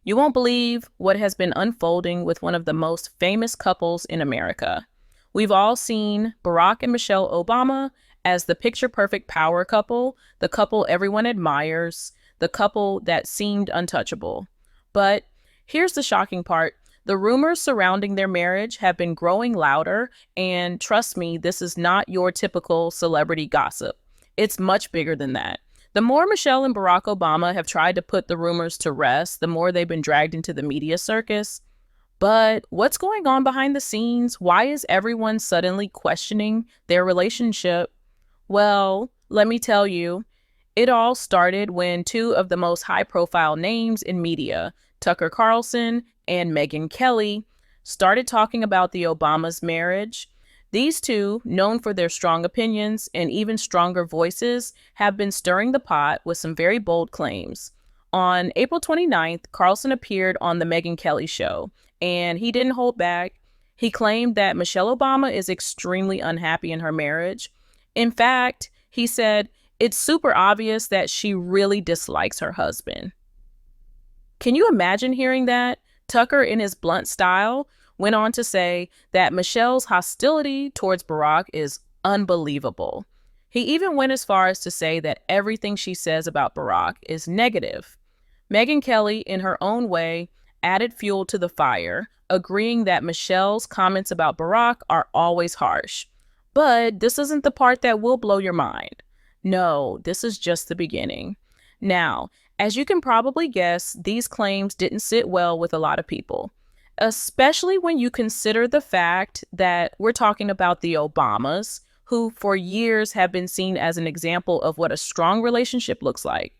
You won't believe what has been unfolding with one of the most famous couples in America. We've all seen Barack and Michelle Obama as the picture-perfect power couple, the couple everyone admires, the couple that seemed untouchable. But here's the shocking part. The rumors surrounding their marriage have been growing louder, and trust me, this is not your typical celebrity gossip. It's much bigger than that. The more Michelle and Barack Obama have tried to put the rumors to rest, the more they've been dragged into the media circus. But what's going on behind the scenes? Why is everyone suddenly questioning their relationship? Well, let me tell you, it all started when two of the most high-profile names in media, Tucker Carlson and Megyn Kelly, started talking about the Obamas' marriage. These two, known for their strong opinions and even stronger voices, have been stirring the pot with some very bold claims. On April 29th, Carlson appeared on the Megyn Kelly show, and he didn't hold back. He claimed that Michelle Obama is extremely unhappy in her marriage. In fact, he said, it's super obvious that she really dislikes her husband. Can you imagine hearing that? Tucker, in his blunt style, went on to say that Michelle's hostility towards Barack is unbelievable. He even went as far as to say that everything she says about Barack is negative. Megyn Kelly, in her own way, added fuel to the fire, agreeing that Michelle's comments about Barack are always harsh. But this isn't the part that will blow your mind. No, this is just the beginning. Now, as you can probably guess, these claims didn't sit well with a lot of people, especially when you consider the fact that we're talking about the Obamas, who for years have been seen as an example of what a strong relationship looks like.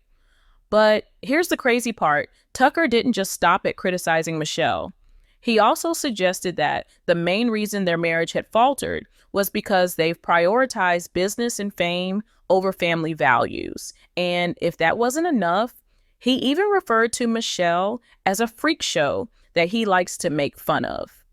But here's the crazy part. Tucker didn't just stop at criticizing Michelle. He also suggested that the main reason their marriage had faltered was because they've prioritized business and fame over family values. And if that wasn't enough, he even referred to Michelle as a freak show that he likes to make fun of.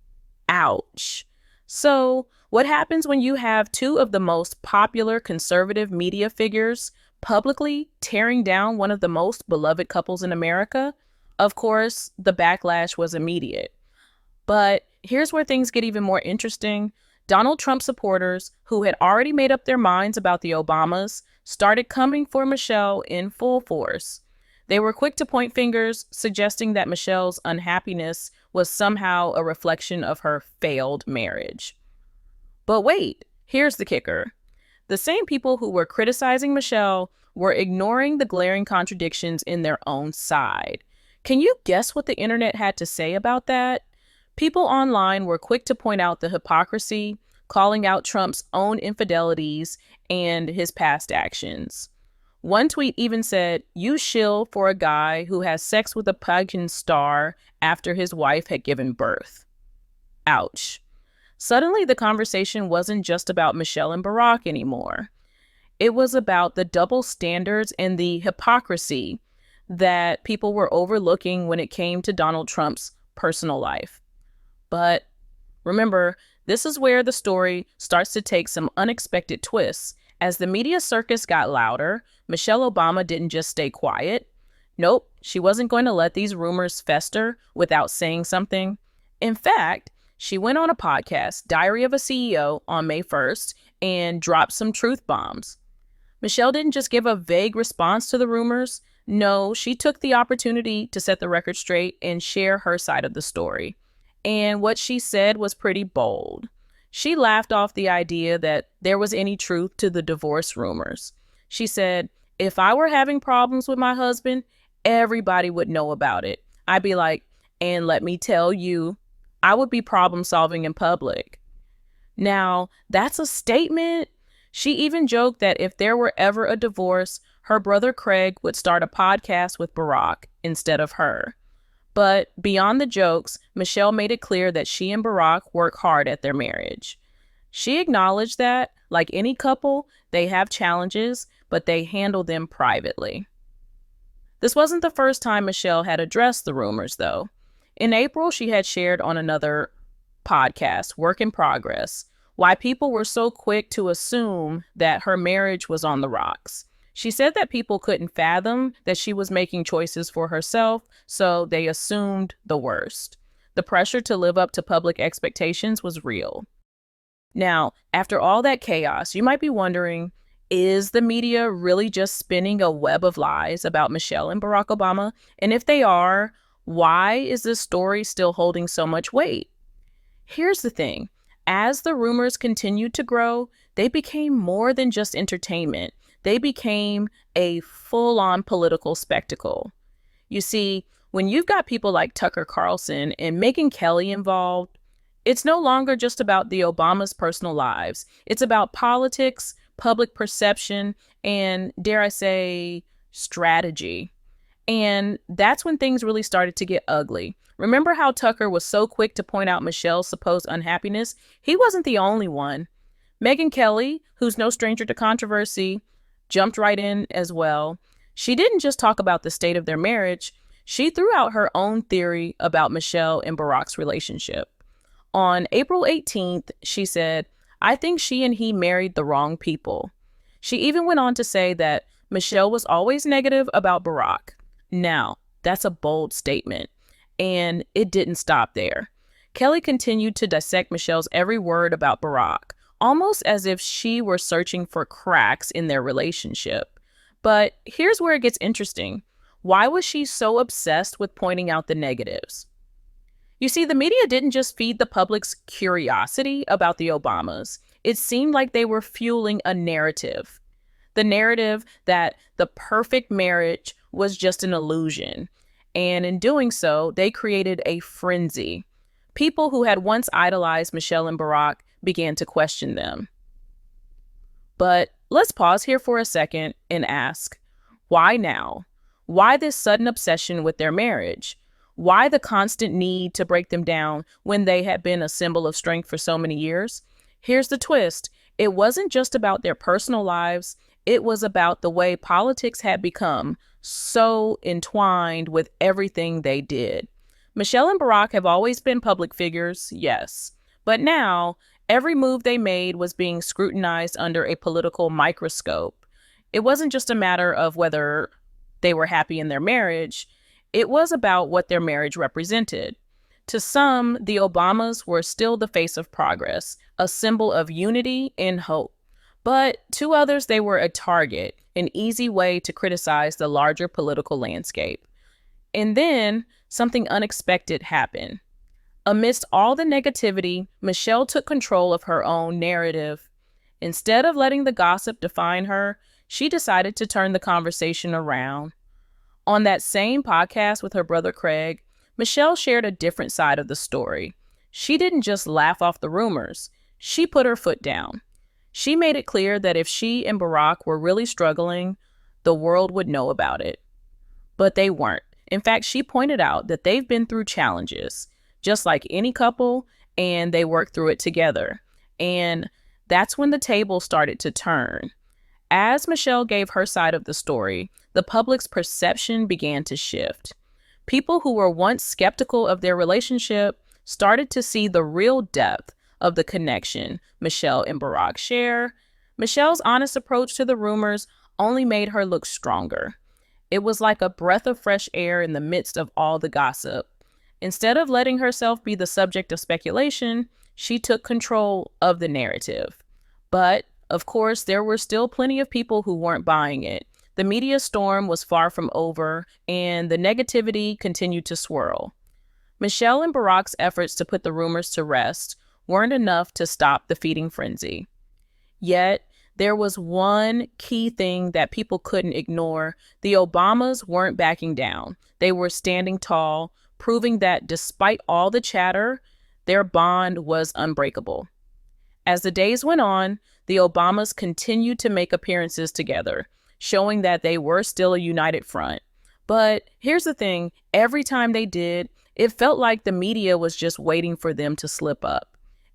Ouch. So, what happens when you have two of the most popular conservative media figures publicly tearing down one of the most beloved couples in America? Of course, the backlash was immediate. But here's where things get even more interesting. Donald Trump supporters, who had already made up their minds about the Obamas, started coming for Michelle in full force. They were quick to point fingers, suggesting that Michelle's unhappiness was somehow a reflection of her failed marriage. But wait, here's the kicker. The same people who were criticizing Michelle were ignoring the glaring contradictions in their own side. Can you guess what the internet had to say about that? People online were quick to point out the hypocrisy, calling out Trump's own infidelities and his past actions. One tweet even said, "You shill for a guy who has sex with a pageant star after his wife had given birth." Ouch. Suddenly, the conversation wasn't just about Michelle and Barack anymore. It was about the double standards and the hypocrisy that people were overlooking when it came to Donald Trump's personal life. But remember, this is where the story starts to take some unexpected twists. As the media circus got louder, Michelle Obama didn't just stay quiet. Nope, she wasn't going to let these rumors fester without saying something. In fact, she went on a podcast, Diary of a CEO, on May 1st and dropped some truth bombs. Michelle didn't just give a vague response to the rumors. No, she took the opportunity to set the record straight and share her side of the story. And what she said was pretty bold. She laughed off the idea that there was any truth to the divorce rumors. She said, "If I were having problems with my husband, everybody would know about it. I'd be like, and let me tell you, I would be problem solving in public." Now, that's a statement. She even joked that if there were ever a divorce, her brother Craig would start a podcast with Barack instead of her. But beyond the jokes, Michelle made it clear that she and Barack work hard at their marriage. She acknowledged that, like any couple, they have challenges, but they handle them privately. This wasn't the first time Michelle had addressed the rumors, though. In April, she had shared on another podcast, Work in Progress, why people were so quick to assume that her marriage was on the rocks. She said that people couldn't fathom that she was making choices for herself, so they assumed the worst. The pressure to live up to public expectations was real. Now, after all that chaos, you might be wondering, is the media really just spinning a web of lies about Michelle and Barack Obama? And if they are, why is this story still holding so much weight? Here's the thing. As the rumors continued to grow, they became more than just entertainment. They became a full-on political spectacle. You see, when you've got people like Tucker Carlson and Megyn Kelly involved, it's no longer just about the Obamas' personal lives. It's about politics, public perception, and, dare I say, strategy. And that's when things really started to get ugly. Remember how Tucker was so quick to point out Michelle's supposed unhappiness? He wasn't the only one. Megyn Kelly, who's no stranger to controversy, jumped right in as well. She didn't just talk about the state of their marriage. She threw out her own theory about Michelle and Barack's relationship. On April 18th, she said, "I think she and he married the wrong people." She even went on to say that Michelle was always negative about Barack. Now, that's a bold statement, and it didn't stop there. Kelly continued to dissect Michelle's every word about Barack, almost as if she were searching for cracks in their relationship. But here's where it gets interesting. Why was she so obsessed with pointing out the negatives? You see, the media didn't just feed the public's curiosity about the Obamas. It seemed like they were fueling a narrative. The narrative that the perfect marriage was just an illusion. And in doing so, they created a frenzy. People who had once idolized Michelle and Barack began to question them. But let's pause here for a second and ask, why now? Why this sudden obsession with their marriage? Why the constant need to break them down when they had been a symbol of strength for so many years? Here's the twist. It wasn't just about their personal lives. It was about the way politics had become so entwined with everything they did. Michelle and Barack have always been public figures, yes. But now, every move they made was being scrutinized under a political microscope. It wasn't just a matter of whether they were happy in their marriage. It was about what their marriage represented. To some, the Obamas were still the face of progress, a symbol of unity and hope. But to others, they were a target, an easy way to criticize the larger political landscape. And then something unexpected happened. Amidst all the negativity, Michelle took control of her own narrative. Instead of letting the gossip define her, she decided to turn the conversation around. On that same podcast with her brother Craig, Michelle shared a different side of the story. She didn't just laugh off the rumors. She put her foot down. She made it clear that if she and Barack were really struggling, the world would know about it. But they weren't. In fact, she pointed out that they've been through challenges, just like any couple, and they worked through it together. And that's when the table started to turn. As Michelle gave her side of the story, the public's perception began to shift. People who were once skeptical of their relationship started to see the real depth of the connection Michelle and Barack share. Michelle's honest approach to the rumors only made her look stronger. It was like a breath of fresh air in the midst of all the gossip. Instead of letting herself be the subject of speculation, she took control of the narrative. But, of course, there were still plenty of people who weren't buying it. The media storm was far from over, and the negativity continued to swirl. Michelle and Barack's efforts to put the rumors to rest weren't enough to stop the feeding frenzy. Yet, there was one key thing that people couldn't ignore. The Obamas weren't backing down. They were standing tall, proving that despite all the chatter, their bond was unbreakable. As the days went on, the Obamas continued to make appearances together, showing that they were still a united front. But here's the thing, every time they did, it felt like the media was just waiting for them to slip up.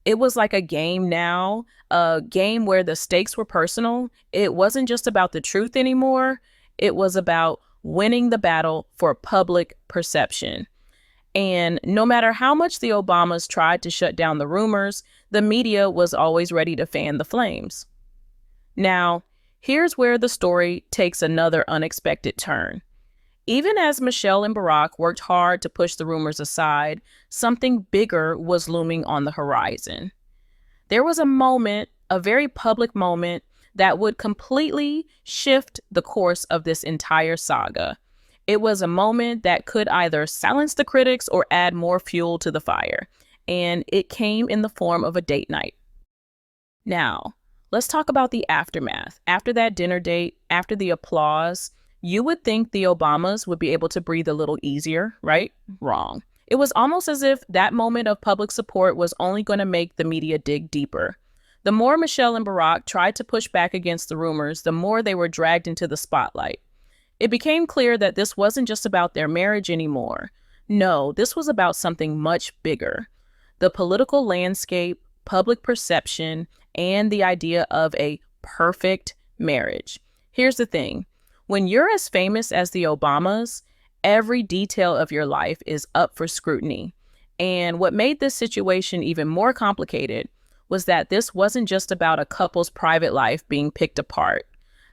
It was like a game now, a game where the stakes were personal. It wasn't just about the truth anymore. It was about winning the battle for public perception. And no matter how much the Obamas tried to shut down the rumors, the media was always ready to fan the flames. Now, Here's where the story takes another unexpected turn. Even as Michelle and Barack worked hard to push the rumors aside, something bigger was looming on the horizon. There was a moment, a very public moment, that would completely shift the course of this entire saga. It was a moment that could either silence the critics or add more fuel to the fire, and it came in the form of a date night. Now, let's talk about the aftermath. After that dinner date, after the applause, you would think the Obamas would be able to breathe a little easier, right? Wrong. It was almost as if that moment of public support was only going to make the media dig deeper. The more Michelle and Barack tried to push back against the rumors, the more they were dragged into the spotlight. It became clear that this wasn't just about their marriage anymore. No, this was about something much bigger. The political landscape, public perception, and the idea of a perfect marriage. Here's the thing. When you're as famous as the Obamas, every detail of your life is up for scrutiny. And what made this situation even more complicated was that this wasn't just about a couple's private life being picked apart.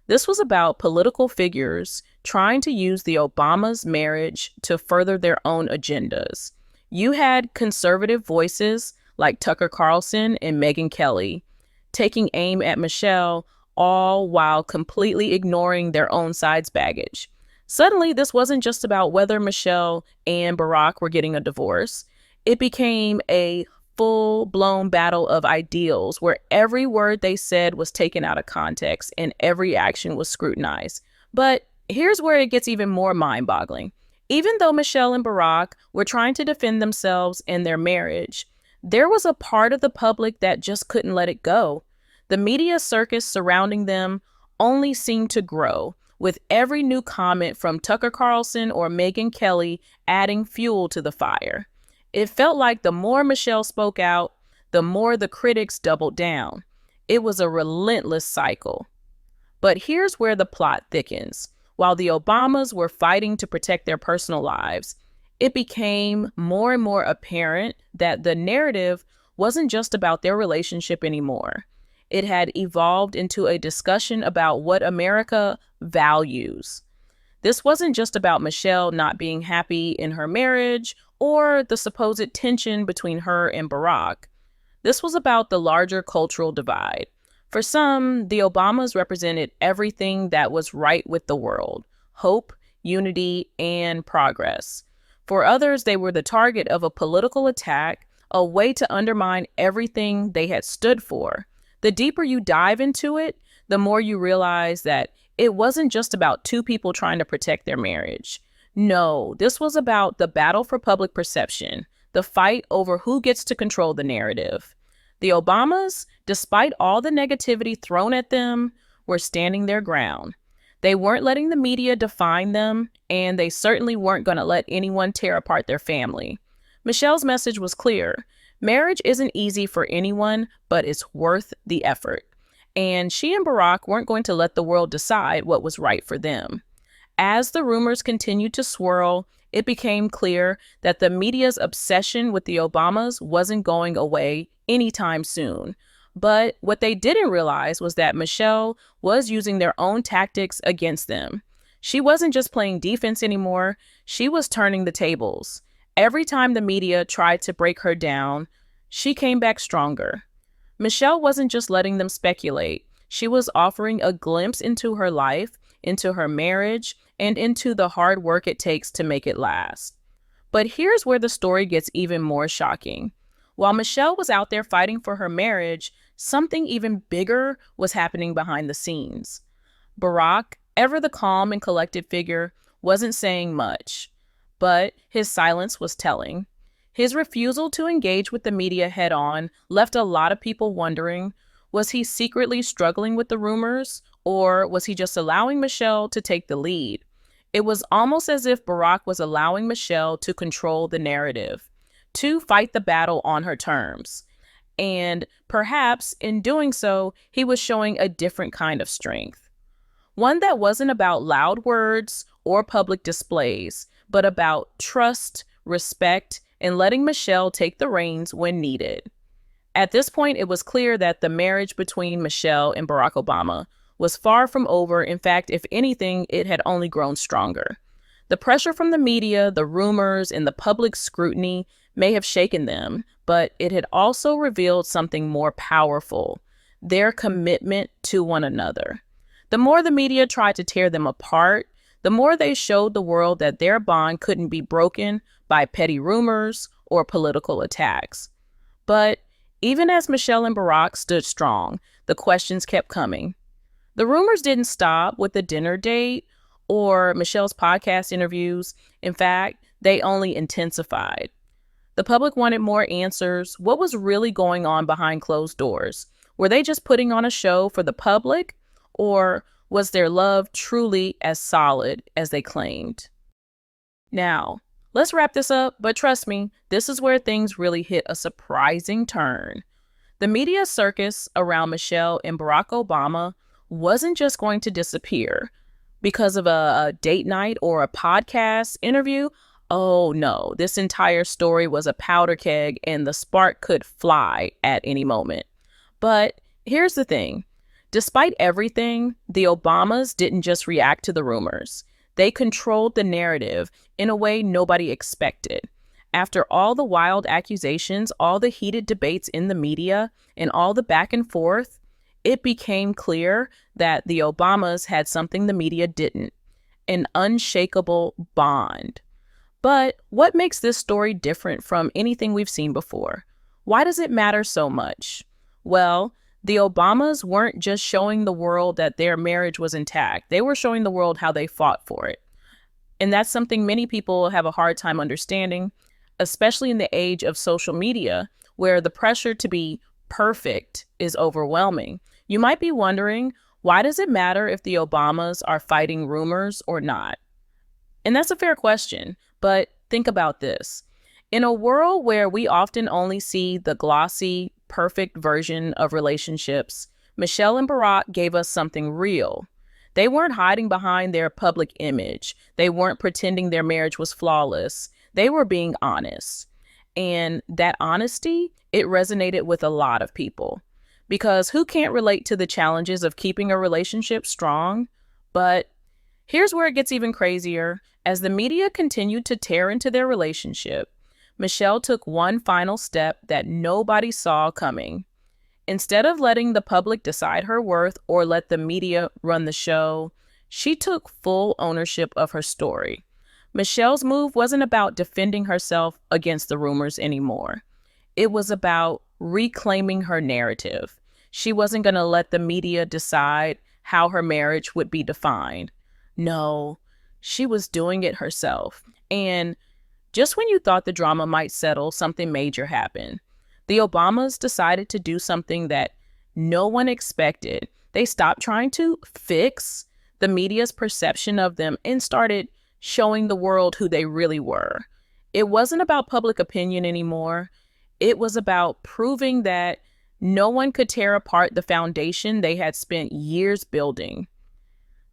This was about political figures trying to use the Obamas' marriage to further their own agendas. You had conservative voices like Tucker Carlson and Megyn Kelly taking aim at Michelle, all while completely ignoring their own side's baggage. Suddenly, this wasn't just about whether Michelle and Barack were getting a divorce. It became a full-blown battle of ideals where every word they said was taken out of context and every action was scrutinized. But here's where it gets even more mind-boggling. Even though Michelle and Barack were trying to defend themselves and their marriage, there was a part of the public that just couldn't let it go. The media circus surrounding them only seemed to grow, with every new comment from Tucker Carlson or Megyn Kelly adding fuel to the fire. It felt like the more Michelle spoke out, the more the critics doubled down. It was a relentless cycle. But here's where the plot thickens. While the Obamas were fighting to protect their personal lives, it became more and more apparent that the narrative wasn't just about their relationship anymore. It had evolved into a discussion about what America values. This wasn't just about Michelle not being happy in her marriage or the supposed tension between her and Barack. This was about the larger cultural divide. For some, the Obamas represented everything that was right with the world: hope, unity, and progress. For others, they were the target of a political attack, a way to undermine everything they had stood for. The deeper you dive into it, the more you realize that it wasn't just about two people trying to protect their marriage. No, this was about the battle for public perception, the fight over who gets to control the narrative. The Obamas, despite all the negativity thrown at them, were standing their ground. They weren't letting the media define them, and they certainly weren't going to let anyone tear apart their family. Michelle's message was clear. Marriage isn't easy for anyone, but it's worth the effort. And she and Barack weren't going to let the world decide what was right for them. As the rumors continued to swirl, it became clear that the media's obsession with the Obamas wasn't going away anytime soon. But what they didn't realize was that Michelle was using their own tactics against them. She wasn't just playing defense anymore, she was turning the tables. Every time the media tried to break her down, she came back stronger. Michelle wasn't just letting them speculate. She was offering a glimpse into her life, into her marriage, and into the hard work it takes to make it last. But here's where the story gets even more shocking. While Michelle was out there fighting for her marriage, something even bigger was happening behind the scenes. Barack, ever the calm and collected figure, wasn't saying much, but his silence was telling. His refusal to engage with the media head-on left a lot of people wondering, was he secretly struggling with the rumors, or was he just allowing Michelle to take the lead? It was almost as if Barack was allowing Michelle to control the narrative, to fight the battle on her terms. And perhaps in doing so, he was showing a different kind of strength. One that wasn't about loud words or public displays, but about trust, respect, and letting Michelle take the reins when needed. At this point, it was clear that the marriage between Michelle and Barack Obama was far from over. In fact, if anything, it had only grown stronger. The pressure from the media, the rumors, and the public scrutiny may have shaken them, but it had also revealed something more powerful: their commitment to one another. The more the media tried to tear them apart, the more they showed the world that their bond couldn't be broken by petty rumors or political attacks. But even as Michelle and Barack stood strong, the questions kept coming. The rumors didn't stop with the dinner date or Michelle's podcast interviews. In fact, they only intensified. The public wanted more answers. What was really going on behind closed doors? Were they just putting on a show for the public? Or was their love truly as solid as they claimed? Now, let's wrap this up, but trust me, this is where things really hit a surprising turn. The media circus around Michelle and Barack Obama wasn't just going to disappear because of a date night or a podcast interview. Oh no, this entire story was a powder keg and the spark could fly at any moment. But here's the thing. Despite everything, the Obamas didn't just react to the rumors. They controlled the narrative in a way nobody expected. After all the wild accusations, all the heated debates in the media, and all the back and forth, it became clear that the Obamas had something the media didn't: an unshakable bond. But what makes this story different from anything we've seen before? Why does it matter so much? Well, the Obamas weren't just showing the world that their marriage was intact. They were showing the world how they fought for it. And that's something many people have a hard time understanding, especially in the age of social media, where the pressure to be perfect is overwhelming. You might be wondering, why does it matter if the Obamas are fighting rumors or not? And that's a fair question, but think about this. In a world where we often only see the glossy, perfect version of relationships, Michelle and Barack gave us something real. They weren't hiding behind their public image. They weren't pretending their marriage was flawless. They were being honest. And that honesty, it resonated with a lot of people. Because who can't relate to the challenges of keeping a relationship strong? But here's where it gets even crazier. As the media continued to tear into their relationship, Michelle took one final step that nobody saw coming. Instead of letting the public decide her worth or let the media run the show, she took full ownership of her story. Michelle's move wasn't about defending herself against the rumors anymore. It was about reclaiming her narrative. She wasn't going to let the media decide how her marriage would be defined. No, she was doing it herself. And just when you thought the drama might settle, something major happened. The Obamas decided to do something that no one expected. They stopped trying to fix the media's perception of them and started showing the world who they really were. It wasn't about public opinion anymore. It was about proving that no one could tear apart the foundation they had spent years building.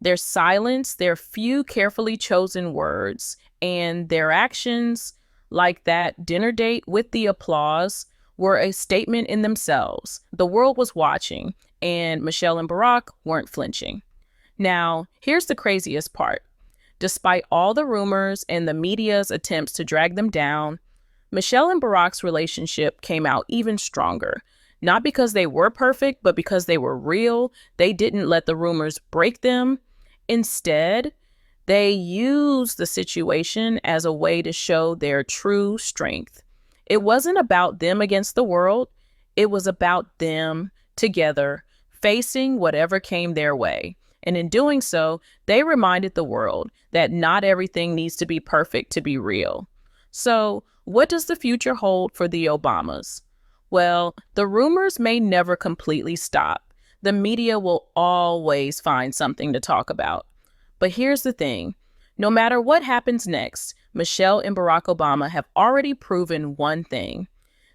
Their silence, their few carefully chosen words, and their actions, like that dinner date with the applause, were a statement in themselves. The world was watching, and Michelle and Barack weren't flinching. Now, here's the craziest part. Despite all the rumors and the media's attempts to drag them down, Michelle and Barack's relationship came out even stronger. Not because they were perfect, but because they were real. They didn't let the rumors break them. Instead, they used the situation as a way to show their true strength. It wasn't about them against the world. It was about them together, facing whatever came their way. And in doing so, they reminded the world that not everything needs to be perfect to be real. So, what does the future hold for the Obamas? Well, the rumors may never completely stop. The media will always find something to talk about. But here's the thing. No matter what happens next, Michelle and Barack Obama have already proven one thing.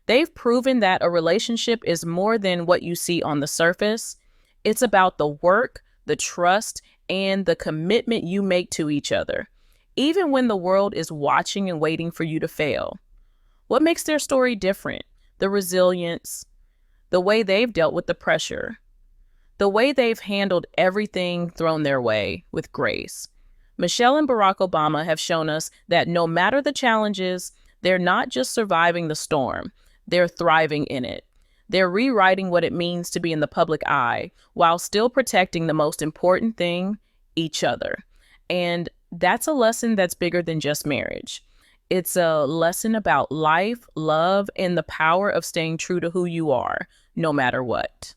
They've proven that a relationship is more than what you see on the surface. It's about the work, the trust, and the commitment you make to each other, even when the world is watching and waiting for you to fail. What makes their story different? The resilience, the way they've dealt with the pressure, The way they've handled everything thrown their way with grace. Michelle and Barack Obama have shown us that no matter the challenges, they're not just surviving the storm, they're thriving in it. They're rewriting what it means to be in the public eye while still protecting the most important thing, each other. And that's a lesson that's bigger than just marriage. It's a lesson about life, love, and the power of staying true to who you are, no matter what.